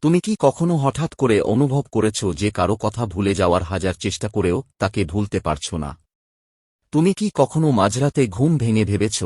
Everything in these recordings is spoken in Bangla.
তুমি কি কখনো হঠাৎ করে অনুভব করেছ যে কারো কথা ভুলে যাওয়ার হাজার চেষ্টা করেও তাকে ভুলতে পারছ না? তুমি কি কখনো মাঝরাতে ঘুম ভেঙে ভেবেছ,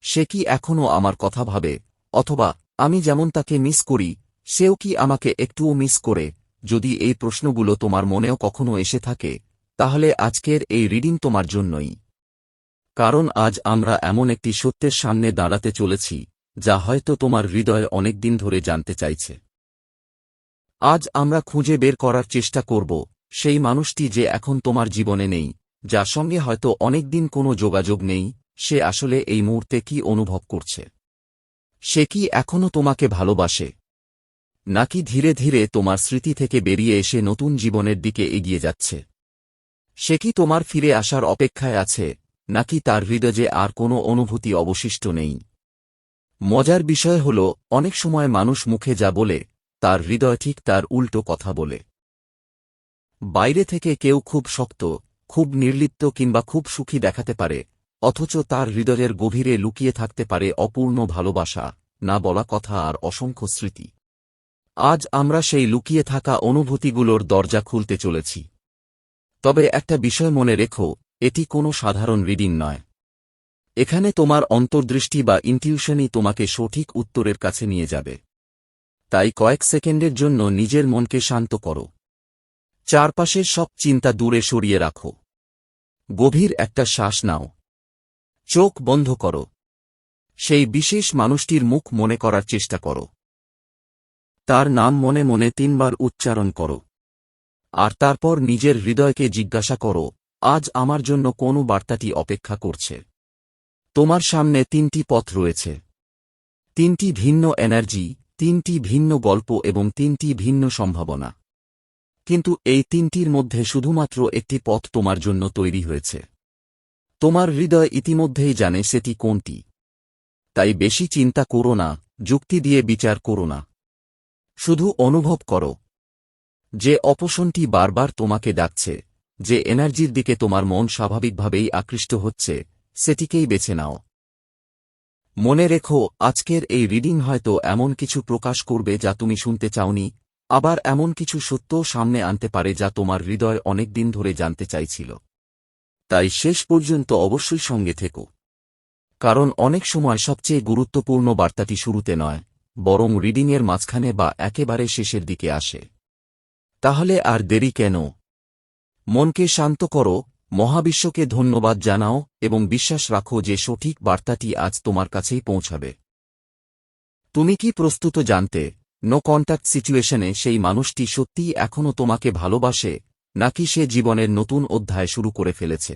সে কি এখনো আমার কথা ভাবে, অথবা আমি যেমন তাকে মিস করি সেও কি আমাকে একটুও মিস করে? যদি এই প্রশ্নগুলো তোমার মনেও কখনো এসে থাকে, তাহলে আজকের এই রিডিং তোমার জন্যই। কারণ আজ আমরা এমন একটি সত্যের সামনে দাঁড়াতে চলেছি যা হয়তো তোমার হৃদয় অনেকদিন ধরে জানতে চাইছে। আজ আমরা খুঁজে বের করার চেষ্টা করব সেই মানুষটি যে এখন তোমার জীবনে নেই, যার সঙ্গে হয়তো অনেকদিন কোনো যোগাযোগ নেই, সে আসলে এই মুহূর্তে কি অনুভব করছে। সে কি এখনো তোমাকে ভালোবাসে, নাকি ধীরে ধীরে তোমার স্মৃতি থেকে বেরিয়ে এসে নতুন জীবনের দিকে এগিয়ে যাচ্ছে? সে কি তোমার ফিরে আসার অপেক্ষায় আছে, নাকি তার হৃদয়ে আর কোনো অনুভূতি অবশিষ্ট নেই? মজার বিষয় হল, অনেক সময় মানুষ মুখে যা বলে তার হৃদয় ঠিক তার উল্টো কথা বলে। বাইরে থেকে কেউ খুব শক্ত, খুব নির্লিপ্ত কিংবা খুব সুখী দেখাতে পারে, অথচ তার হৃদয়ের গভীরে লুকিয়ে থাকতে পারে অপূর্ণ ভালোবাসা, না বলা কথা আর অসংখ্য স্মৃতি। আজ আমরা সেই লুকিয়ে থাকা অনুভূতিগুলোর দরজা খুলতে চলেছি। তবে একটা বিষয় মনে রেখো, এটি কোনো সাধারণ রিডিং নয়। এখানে তোমার অন্তর্দৃষ্টি বা ইনটিউশনই তোমাকে সঠিক উত্তরের কাছে নিয়ে যাবে। তাই কয়েক সেকেন্ডের জন্য নিজের মনকে শান্ত করো। চারপাশের সব চিন্তা দূরে সরিয়ে রাখো। গভীর একটা শ্বাস নাও। চোখ বন্ধ করো। সেই বিশেষ মানুষটির মুখ মনে করার চেষ্টা করো। তার নাম মনে মনে 3 বার উচ্চারণ করো। আর তারপর নিজের হৃদয়কে জিজ্ঞাসা করো, আজ আমার জন্য কোন বার্তাটি অপেক্ষা করছে। তোমার সামনে 3টি পথ রয়েছে। 3টি ভিন্ন এনার্জি, 3টি ভিন্ন গল্প এবং 3টি ভিন্ন সম্ভাবনা। কিন্তু এই 3টির মধ্যে শুধুমাত্র একটি পথ তোমার জন্য তৈরি হয়েছে। তোমার হৃদয় ইতিমধ্যেই জানে সেটি কোনটি। তাই বেশি চিন্তা করো না, যুক্তি দিয়ে বিচার করো না। শুধু অনুভব করো। যে অপশনটি বারবার তোমাকে ডাকছে, যে এনার্জির দিকে তোমার মন স্বাভাবিকভাবেই আকৃষ্ট হচ্ছে, সেটিকেই বেছে নাও। মনে রেখো, আজকের এই রিডিং হয়তো এমন কিছু প্রকাশ করবে যা তুমি শুনতে চাওনি, আবার এমন কিছু সত্যও সামনে আনতে পারে যা তোমার হৃদয় অনেক দিন ধরে জানতে চাইছিল। তাই শেষ পর্যন্ত অবশ্যই সঙ্গে থেকো। কারণ অনেক সময় সবচেয়ে গুরুত্বপূর্ণ বার্তাটি শুরুতে নয়, বরং রিডিংয়ের মাঝখানে বা একেবারে শেষের দিকে আসে। তাহলে আর দেরি কেন? মনকে শান্ত করো, মহাবিশ্বকে ধন্যবাদ জানাও এবং বিশ্বাস রাখো যে সঠিক বার্তাটি আজ তোমার কাছেই পৌঁছাবে। তুমি কি প্রস্তুত জানতে, নো কন্ট্যাক্ট সিচুয়েশনে সেই মানুষটি সত্যিই এখনও তোমাকে ভালোবাসে, নাকি সে জীবনের নতুন অধ্যায় শুরু করে ফেলেছে?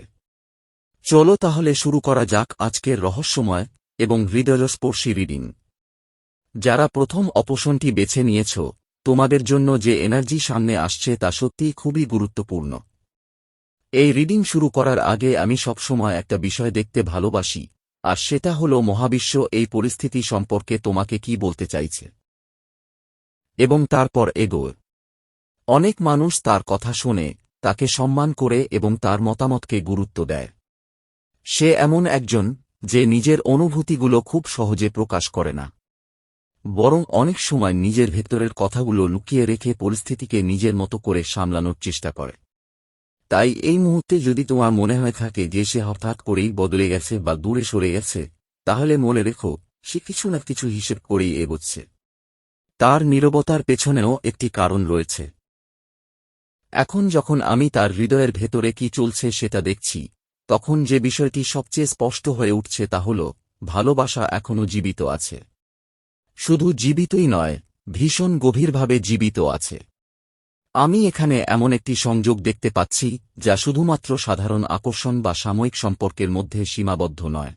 চলো তাহলে শুরু করা যাক আজকের রহস্যময় এবং হৃদয়স্পর্শী রিডিং। যারা প্রথম অপশনটি বেছে নিয়েছ, তোমাদের জন্য যে এনার্জি সামনে আসছে তা সত্যিই খুবই গুরুত্বপূর্ণ। এই রিডিং শুরু করার আগে আমি সবসময় একটা বিষয় দেখতে ভালোবাসি, আর সেটা হলো মহাবিশ্ব এই পরিস্থিতি সম্পর্কে তোমাকে কি বলতে চাইছে। এবং তারপর এগোয়। অনেক মানুষ তার কথা শোনে, তাকে সম্মান করে এবং তার মতামতকে গুরুত্ব দেয়। সে এমন একজন যে নিজের অনুভূতিগুলো খুব সহজে প্রকাশ করে না, বরং অনেক সময় নিজের ভেতরের কথাগুলো লুকিয়ে রেখে পরিস্থিতিকে নিজের মতো করে সামলানোর চেষ্টা করে। তাই এই মুহূর্তে যদি তোমার মনে হয়ে থাকে যে সে হঠাৎ করেই বদলে গেছে বা দূরে সরে গেছে, তাহলে মনে রেখো, সে কিছু না কিছু হিসেব করেই এগোচ্ছে। তার নীরবতার পেছনেও একটি কারণ রয়েছে। এখন যখন আমি তার হৃদয়ের ভেতরে কি চলছে সেটা দেখছি, তখন যে বিষয়টি সবচেয়ে স্পষ্ট হয়ে উঠছে তা হল, ভালোবাসা এখনও জীবিত আছে। শুধু জীবিতই নয়, ভীষণ গভীরভাবে জীবিত আছে। আমি এখানে এমন একটি সংযোগ দেখতে পাচ্ছি যা শুধুমাত্র সাধারণ আকর্ষণ বা সাময়িক সম্পর্কের মধ্যে সীমাবদ্ধ নয়।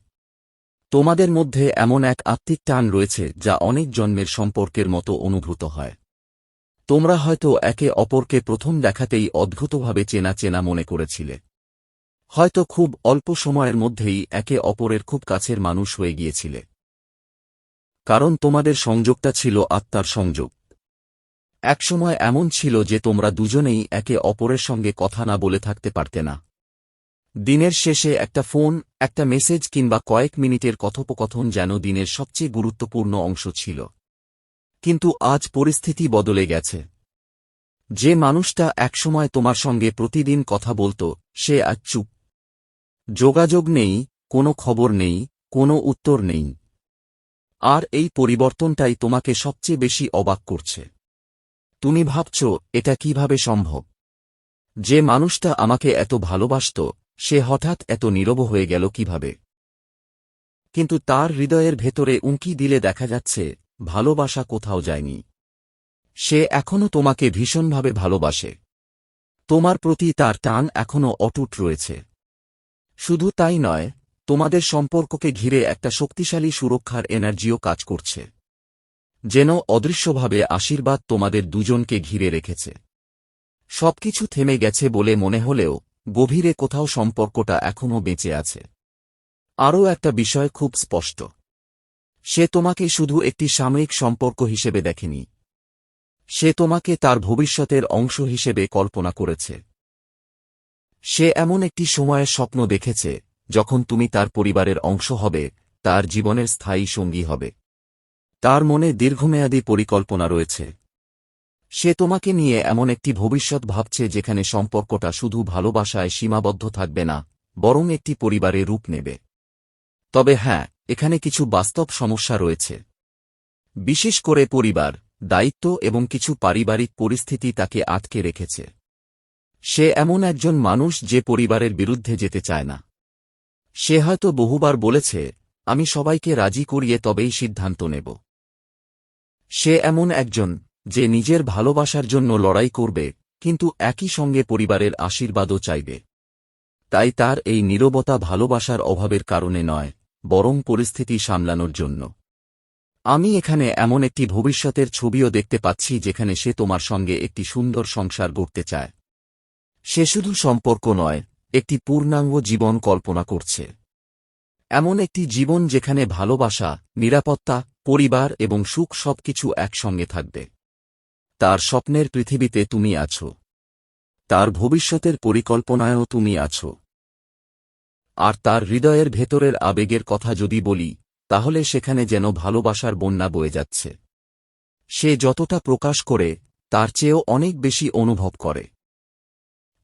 তোমাদের মধ্যে এমন এক আত্মিক টান রয়েছে যা অনেক জন্মের সম্পর্কের মতো অনুভূত হয়। তোমরা হয়তো একে অপরকে প্রথম দেখাতেই অদ্ভুতভাবে চেনা চেনা মনে করেছিলে। হয়তো খুব অল্প সময়ের মধ্যেই একে অপরের খুব কাছের মানুষ হয়ে গিয়েছিলে। কারণ তোমাদের সংযোগটা ছিল আত্মার সংযোগ। একসময় এমন ছিল যে তোমরা দুজনেই একে অপরের সঙ্গে কথা না বলে থাকতে পারতে না। দিনের শেষে একটা ফোন, একটা মেসেজ কিংবা কয়েক মিনিটের কথোপকথন যেন দিনের সবচেয়ে গুরুত্বপূর্ণ অংশ ছিল। কিন্তু আজ পরিস্থিতি বদলে গেছে। যে মানুষটা একসময় তোমার সঙ্গে প্রতিদিন কথা বলত, সে আজ চুপ। যোগাযোগ নেই, কোনো খবর নেই, কোনো উত্তর নেই। আর এই পরিবর্তনটাই তোমাকে সবচেয়ে বেশি অবাক করছে। তুমি ভাবছ, এটা কিভাবে সম্ভব? যে মানুষটা আমাকে এত ভালোবাসত, সে হঠাৎ এত নীরব হয়ে গেল কিভাবে? কিন্তু তার হৃদয়ের ভেতরে উঁকি দিলে দেখা যাচ্ছে, ভালোবাসা কোথাও যায়নি। সে এখনও তোমাকে ভীষণভাবে ভালোবাসে। তোমার প্রতি তার টান এখনও অটুট রয়েছে। শুধু তাই নয়, তোমাদের সম্পর্ককে ঘিরে একটা শক্তিশালী সুরক্ষার এনার্জিও কাজ করছে। যেন অদৃশ্যভাবে আশীর্বাদ তোমাদের দুজনকে ঘিরে রেখেছে। সবকিছু থেমে গেছে বলে মনে হলেও গভীরে কোথাও সম্পর্কটা এখনও বেঁচে আছে। আরও একটা বিষয় খুব স্পষ্ট। সে তোমাকে শুধু একটি সাময়িক সম্পর্ক হিসেবে দেখেনি। সে তোমাকে তার ভবিষ্যতের অংশ হিসেবে কল্পনা করেছে। সে এমন একটি সময়ের স্বপ্ন দেখেছে, যখন তুমি তার পরিবারের অংশ হবে, তার জীবনের স্থায়ী সঙ্গী হবে। তার মনে দীর্ঘমেয়াদী পরিকল্পনা রয়েছে। সে তোমাকে নিয়ে এমন একটি ভবিষ্যৎ ভাবছে যেখানে সম্পর্কটা শুধু ভালোবাসায় সীমাবদ্ধ থাকবে না, বরং একটি পরিবারে রূপ নেবে। তবে হ্যাঁ, এখানে কিছু বাস্তব সমস্যা রয়েছে। বিশেষ করে পরিবার, দায়িত্ব এবং কিছু পারিবারিক পরিস্থিতি তাকে আটকে রেখেছে। সে এমন একজন মানুষ যে পরিবারের বিরুদ্ধে যেতে চায় না। সে হয়তো বহুবার বলেছে, আমি সবাইকে রাজি করিয়ে তবেই সিদ্ধান্ত নেব। সে এমন একজন যে নিজের ভালোবাসার জন্য লড়াই করবে, কিন্তু একই সঙ্গে পরিবারের আশীর্বাদও চাইবে। তাই তার এই নীরবতা ভালোবাসার অভাবের কারণে নয়, বরং পরিস্থিতি সামলানোর জন্য। আমি এখানে এমন একটি ভবিষ্যতের ছবিও দেখতে পাচ্ছি যেখানে সে তোমার সঙ্গে একটি সুন্দর সংসার গড়তে চায়। সে শুধু সম্পর্ক নয়, একটি পূর্ণাঙ্গ জীবন কল্পনা করছে। এমন একটি জীবন যেখানে ভালোবাসা, নিরাপত্তা, পরিবার এবং সুখ সবকিছু একসঙ্গে থাকবে। তার স্বপ্নের পৃথিবীতে তুমি আছো। তার ভবিষ্যতের পরিকল্পনায়ও তুমি আছো। আর তার হৃদয়ের ভেতরের আবেগের কথা যদি বলি, তাহলে সেখানে যেন ভালোবাসার বন্যা বয়ে যাচ্ছে। সে যতটা প্রকাশ করে, তার চেয়েও অনেক বেশি অনুভব করে।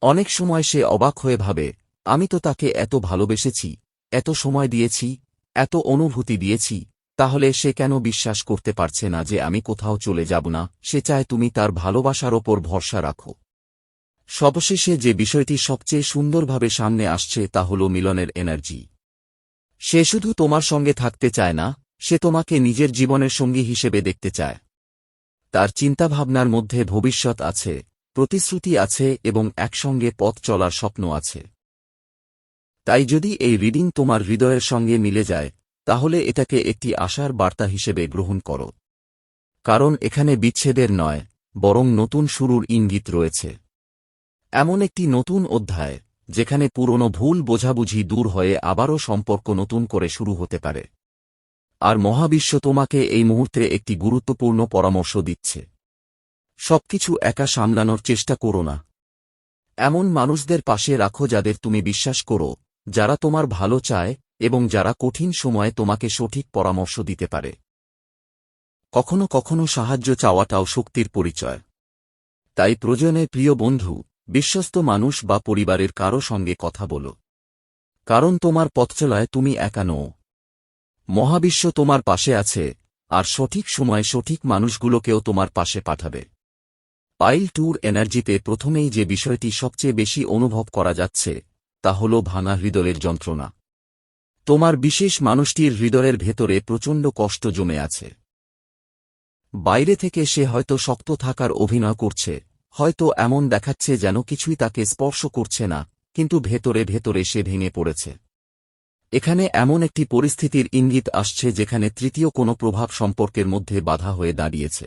অনেক সময় সে অবাক হয়ে ভাবে, আমি তো তাকে এত ভালোবেসেছি, এত সময় দিয়েছি, এত অনুভূতি দিয়েছি, তাহলে সে কেন বিশ্বাস করতে পারছে না যে আমি কোথাও চলে যাব না? সে চায় তুমি তার ভালোবাসার ওপর ভরসা রাখো। সবশেষে যে বিষয়টি সবচেয়ে সুন্দরভাবে সামনে আসছে তা হল মিলনের এনার্জি। সে শুধু তোমার সঙ্গে থাকতে চায় না, সে তোমাকে নিজের জীবনের সঙ্গী হিসেবে দেখতে চায়। তার চিন্তাভাবনার মধ্যে ভবিষ্যৎ আছে, প্রতিশ্রুতি আছে এবং একসঙ্গে পথ চলার স্বপ্ন আছে। তাই যদি এই রিডিং তোমার হৃদয়ের সঙ্গে মিলে যায়, তাহলে এটাকে একটি আশার বার্তা হিসেবে গ্রহণ করো। কারণ এখানে বিচ্ছেদের নয়, বরং নতুন শুরুর ইঙ্গিত রয়েছে। এমন একটি নতুন অধ্যায়, যেখানে পুরনো ভুল বোঝাবুঝি দূর হয়ে আবারও সম্পর্ক নতুন করে শুরু হতে পারে। আর মহাবিশ্ব তোমাকে এই মুহূর্তে একটি গুরুত্বপূর্ণ পরামর্শ দিচ্ছে। সবকিছু একা সামলানোর চেষ্টা করো না। এমন মানুষদের পাশে রাখো যাদের তুমি বিশ্বাস করো, যারা তোমার ভালো চায় এবং যারা কঠিন সময়ে তোমাকে সঠিক পরামর্শ দিতে পারে। কখনো কখনো সাহায্য চাওয়াটাও শক্তির পরিচয়। তাই প্রয়োজনে প্রিয় বন্ধু, বিশ্বস্ত মানুষ বা পরিবারের কারো সঙ্গে কথা বলো। কারণ তোমার পথচলায় তুমি একা নও। মহাবিশ্ব তোমার পাশে আছে, আর সঠিক সময়ে সঠিক মানুষগুলোকেও তোমার পাশে পাঠাবে। পাইল ট্যুর এনার্জিতে প্রথমেই যে বিষয়টি সবচেয়ে বেশি অনুভব করা যাচ্ছে, তা হল ভাঙা হৃদয়ের যন্ত্রণা। তোমার বিশেষ মানুষটির হৃদয়ের ভেতরে প্রচণ্ড কষ্ট জমে আছে। বাইরে থেকে সে হয়তো শক্ত থাকার অভিনয় করছে, হয়তো এমন দেখাচ্ছে যেন কিছুই তাকে স্পর্শ করছে না, কিন্তু ভেতরে ভেতরে সে ভেঙে পড়েছে। এখানে এমন একটি পরিস্থিতির ইঙ্গিত আসছে যেখানে তৃতীয় কোনো প্রভাব সম্পর্কের মধ্যে বাধা হয়ে দাঁড়িয়েছে।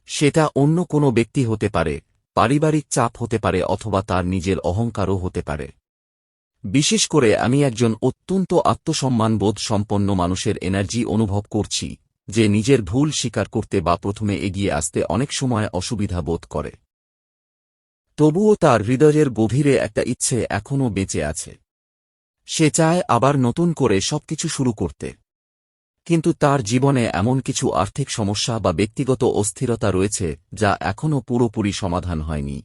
সেটা অন্য কোনো ব্যক্তি হতে পারে, পারিবারিক চাপ হতে পারে অথবা তার নিজের অহংকারও হতে পারে। বিশেষ করে আমি একজন অত্যন্ত আত্মসম্মানবোধ সম্পন্ন মানুষের এনার্জি অনুভব করছি, যে নিজের ভুল স্বীকার করতে বা প্রথমে এগিয়ে আসতে অনেক সময় অসুবিধা বোধ করে। তবুও তার হৃদয়ের গভীরে একটা ইচ্ছে এখনও বেঁচে আছে। সে চায় আবার নতুন করে সবকিছু শুরু করতে। কিন্তু তার জীবনে এমন কিছু আর্থিক সমস্যা বা ব্যক্তিগত অস্থিরতা রয়েছে যা এখনও পুরোপুরি সমাধান হয়নি।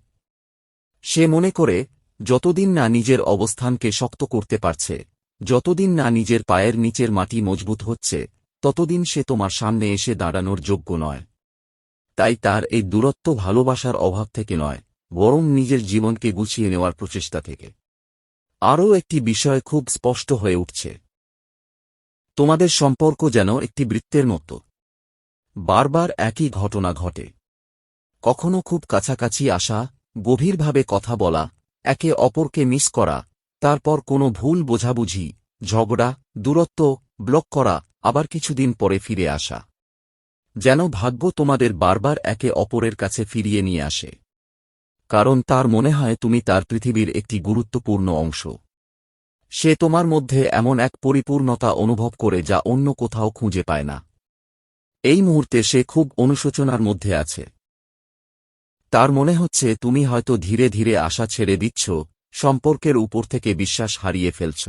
সে মনে করে, যতদিন না নিজের অবস্থানকে শক্ত করতে পারছে, যতদিন না নিজের পায়ের নিচের মাটি মজবুত হচ্ছে, ততদিন সে তোমার সামনে এসে দাঁড়ানোর যোগ্য নয়। তাই তার এই দূরত্ব ভালোবাসার অভাব থেকে নয়, বরং নিজের জীবনকে গুছিয়ে নেওয়ার প্রচেষ্টা থেকে। আরও একটি বিষয় খুব স্পষ্ট হয়ে উঠছে। তোমাদের সম্পর্ক যেন একটি বৃত্তের মতো। বারবার একই ঘটনা ঘটে। কখনো খুব কাছাকাছি আসা, গভীরভাবে কথা বলা, একে অপরকে মিস করা, তারপর কোনো ভুল বোঝাবুঝি, ঝগড়া, দূরত্ব, ব্লক করা, আবার কিছুদিন পরে ফিরে আসা। যেন ভাগ্য তোমাদের বারবার একে অপরের কাছে ফিরিয়ে নিয়ে আসে। কারণ তার মনে হয় তুমি তার পৃথিবীর একটি গুরুত্বপূর্ণ অংশ। সে তোমার মধ্যে এমন এক পরিপূর্ণতা অনুভব করে যা অন্য কোথাও খুঁজে পায় না। এই মুহূর্তে সে খুব অনুশোচনার মধ্যে আছে। তার মনে হচ্ছে তুমি হয়তো ধীরে ধীরে আশা ছেড়ে দিচ্ছ, সম্পর্কের উপর থেকে বিশ্বাস হারিয়ে ফেলছ।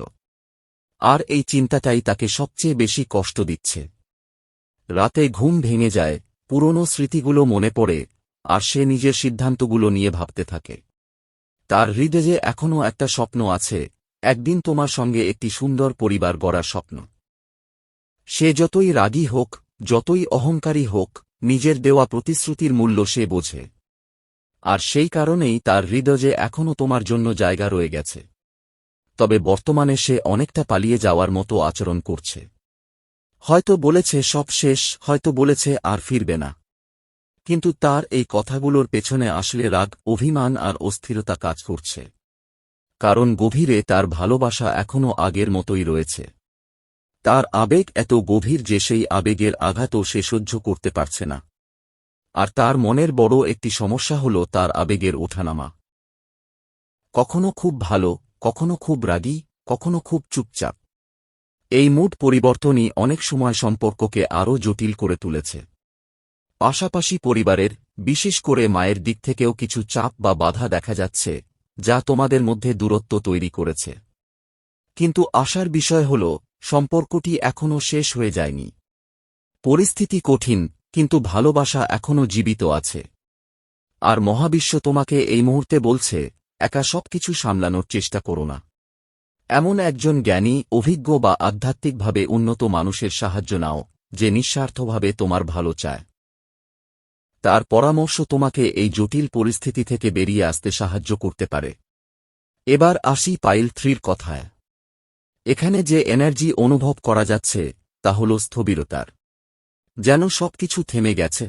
আর এই চিন্তাটাই তাকে সবচেয়ে বেশি কষ্ট দিচ্ছে। রাতে ঘুম ভেঙে যায়, পুরনো স্মৃতিগুলো মনে পড়ে, আর সে নিজের সিদ্ধান্তগুলো নিয়ে ভাবতে থাকে। তার হৃদয়ে এখনও একটা স্বপ্ন আছে, একদিন তোমার সঙ্গে একটি সুন্দর পরিবার গড়ার স্বপ্ন। সে যতই রাগী হোক, যতই অহংকারী হোক, নিজের দেওয়া প্রতিশ্রুতির মূল্য সে বোঝে। আর সেই কারণেই তার হৃদয়ে এখনও তোমার জন্য জায়গা রয়ে গেছে। তবে বর্তমানে সে অনেকটা পালিয়ে যাওয়ার মতো আচরণ করছে। হয়তো বলেছে সব শেষ, হয়তো বলেছে আর ফিরবে না। কিন্তু তার এই কথাগুলোর পেছনে আসলে রাগ, অভিমান আর অস্থিরতা কাজ করছে। কারণ গভীরে তার ভালোবাসা এখনও আগের মতোই রয়েছে। তার আবেগ এত গভীর যে সেই আবেগের আঘাতও সে সহ্য করতে পারছে না। আর তার মনের বড় একটি সমস্যা হল তার আবেগের ওঠানামা। কখনো খুব ভালো, কখনো খুব রাগী, কখনো খুব চুপচাপ। এই মুড পরিবর্তনই অনেক সময় সম্পর্ককে আরও জটিল করে তুলেছে। পাশাপাশি পরিবারের, বিশেষ করে মায়ের দিক থেকেও কিছু চাপ বা বাধা দেখা যাচ্ছে, যা তোমাদের মধ্যে দূরত্ব তৈরি করেছে। কিন্তু আশার বিষয় হল, সম্পর্কটি এখনও শেষ হয়ে যায়নি। পরিস্থিতি কঠিন, কিন্তু ভালোবাসা এখনও জীবিত আছে। আর মহাবিশ্ব তোমাকে এই মুহূর্তে বলছে, একা সবকিছু সামলানোর চেষ্টা করো না। এমন একজন জ্ঞানী, অভিজ্ঞ বা আধ্যাত্মিকভাবে উন্নত মানুষের সাহায্য নাও, যে নিঃস্বার্থভাবে তোমার ভালো চায়। তার পরামর্শ তোমাকে এই জটিল পরিস্থিতি থেকে বেরিয়ে আসতে সাহায্য করতে পারে। এবার আসি পাইল 3 কথায়। এখানে যে এনার্জি অনুভব করা যাচ্ছে, তা হল স্থবিরতার। যেন সবকিছু থেমে গেছে।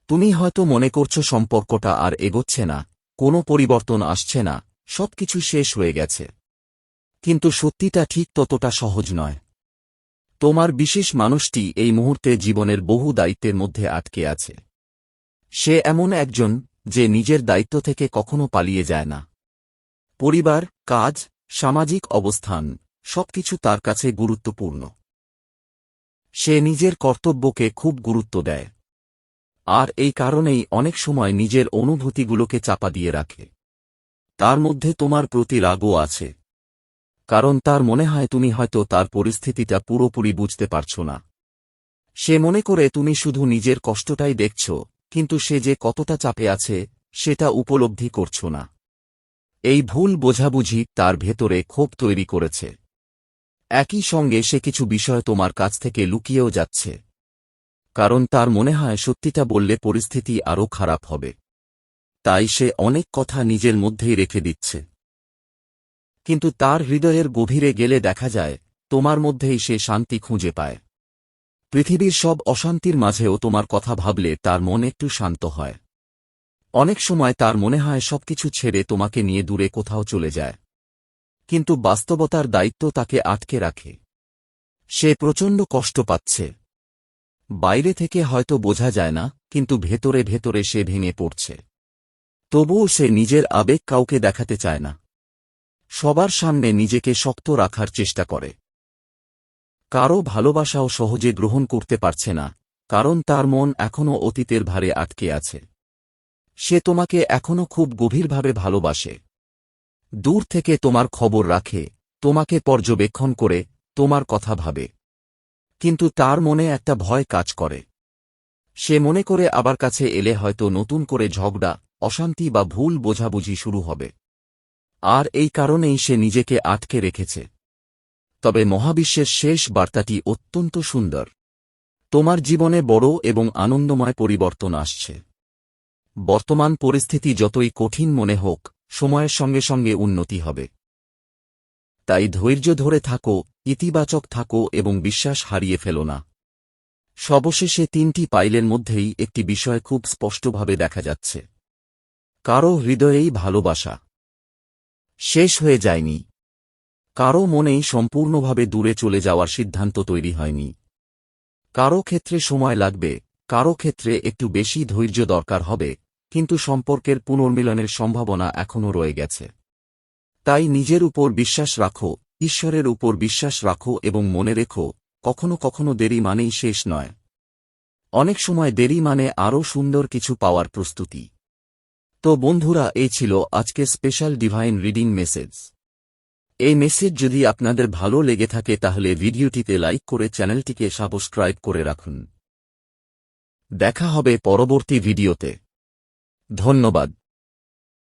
তুমি হয়তো মনে করছো সম্পর্কটা আর এগোচ্ছে না, কোনো পরিবর্তন আসছে না, সবকিছু শেষ হয়ে গেছে। কিন্তু সত্যিটা ঠিক ততটা সহজ নয়। তোমার বিশেষ মানুষটি এই মুহূর্তে জীবনের বহু দায়িত্বের মধ্যে আটকে আছে। সে এমন একজন, যে নিজের দায়িত্ব থেকে কখনো পালিয়ে যায় না। পরিবার, কাজ, সামাজিক অবস্থান, সবকিছু তার কাছে গুরুত্বপূর্ণ। সে নিজের কর্তব্যকে খুব গুরুত্ব দেয়। আর এই কারণেই অনেক সময় নিজের অনুভূতিগুলোকে চাপা দিয়ে রাখে। তার মধ্যে তোমার প্রতি রাগও আছে। কারণ তার মনে হয় তুমি হয়তো তার পরিস্থিতিটা পুরোপুরি বুঝতে পারছো না। সে মনে করে তুমি শুধু নিজের কষ্টটাই দেখছ, কিন্তু সে যে কতটা চাপে আছে, সেটা উপলব্ধি করছো না। এই ভুল বোঝাবুঝি তার ভেতরে ক্ষোভ তৈরি করেছে। একই সঙ্গে সে কিছু বিষয় তোমার কাছ থেকে লুকিয়েও যাচ্ছে। কারণ তার মনে হয় সত্যিটা বললে পরিস্থিতি আরও খারাপ হবে। তাই সে অনেক কথা নিজের মধ্যেই রেখে দিচ্ছে। কিন্তু তার হৃদয়ের গভীরে গেলে দেখা যায়, তোমার মধ্যেই সে শান্তি খুঁজে পায়। পৃথিবীর সব অশান্তির মাঝেও তোমার কথা ভাবলে তার মন একটু শান্ত হয়। অনেক সময় তার মনে হয় সবকিছু ছেড়ে তোমাকে নিয়ে দূরে কোথাও চলে যায়। কিন্তু বাস্তবতার দায়িত্ব তাকে আটকে রাখে। সে প্রচণ্ড কষ্ট পাচ্ছে। বাইরে থেকে হয়তো বোঝা যায় না, কিন্তু ভেতরে ভেতরে সে ভেঙে পড়ছে। তবুও সে নিজের আবেগ কাউকে দেখাতে চায় না। সবার সামনে নিজেকে শক্ত রাখার চেষ্টা করে। কারও ভালোবাসাও সহজে গ্রহণ করতে পারছে না, কারণ তার মন এখনও অতীতের ভারে আটকে আছে। সে তোমাকে এখনও খুব গভীরভাবে ভালোবাসে। দূর থেকে তোমার খবর রাখে, তোমাকে পর্যবেক্ষণ করে, তোমার কথা ভাবে। কিন্তু তার মনে একটা ভয় কাজ করে। সে মনে করে আবার কাছে এলে হয়তো নতুন করে ঝগড়া, অশান্তি বা ভুল বোঝাবুঝি শুরু হবে। আর এই কারণেই সে নিজেকে আটকে রেখেছে। তবে মহাবিশ্বের শেষ বার্তাটি অত্যন্ত সুন্দর। তোমার জীবনে বড় এবং আনন্দময় পরিবর্তন আসছে। বর্তমান পরিস্থিতি যতই কঠিন মনে হোক, সময়ের সঙ্গে সঙ্গে উন্নতি হবে। তাই ধৈর্য ধরে থাকো, ইতিবাচক থাকো এবং বিশ্বাস হারিয়ে ফেলো না। সবশেষে 3টি পাইলের মধ্যেই একটি বিষয় খুব স্পষ্টভাবে দেখা যাচ্ছে। কারো হৃদয়েই ভালোবাসা শেষ হয়ে যায়নি। কারো মনেই সম্পূর্ণভাবে দূরে চলে যাওয়ার সিদ্ধান্ত তৈরি হয়নি। কারো ক্ষেত্রে সময় লাগবে, কারো ক্ষেত্রে একটু বেশি ধৈর্য দরকার হবে, কিন্তু সম্পর্কের পুনর্মিলনের সম্ভাবনা এখনও রয়ে গেছে। তাই নিজের উপর বিশ্বাস রাখো, ঈশ্বরের উপর বিশ্বাস রাখো এবং মনে রেখো, কখনো কখনো দেরি মানেই শেষ নয়। অনেক সময় দেরি মানে আরও সুন্দর কিছু পাওয়ার প্রস্তুতি। তো বন্ধুরা, এই ছিল আজকে স্পেশাল ডিভাইন রিডিং মেসেজ। এই মেসেজ যদি আপনাদের ভালো লেগে থাকে তাহলে ভিডিওটিতে লাইক করে চ্যানেলটিকে সাবস্ক্রাইব করে রাখুন। দেখা হবে পরবর্তী ভিডিওতে। ধন্যবাদ।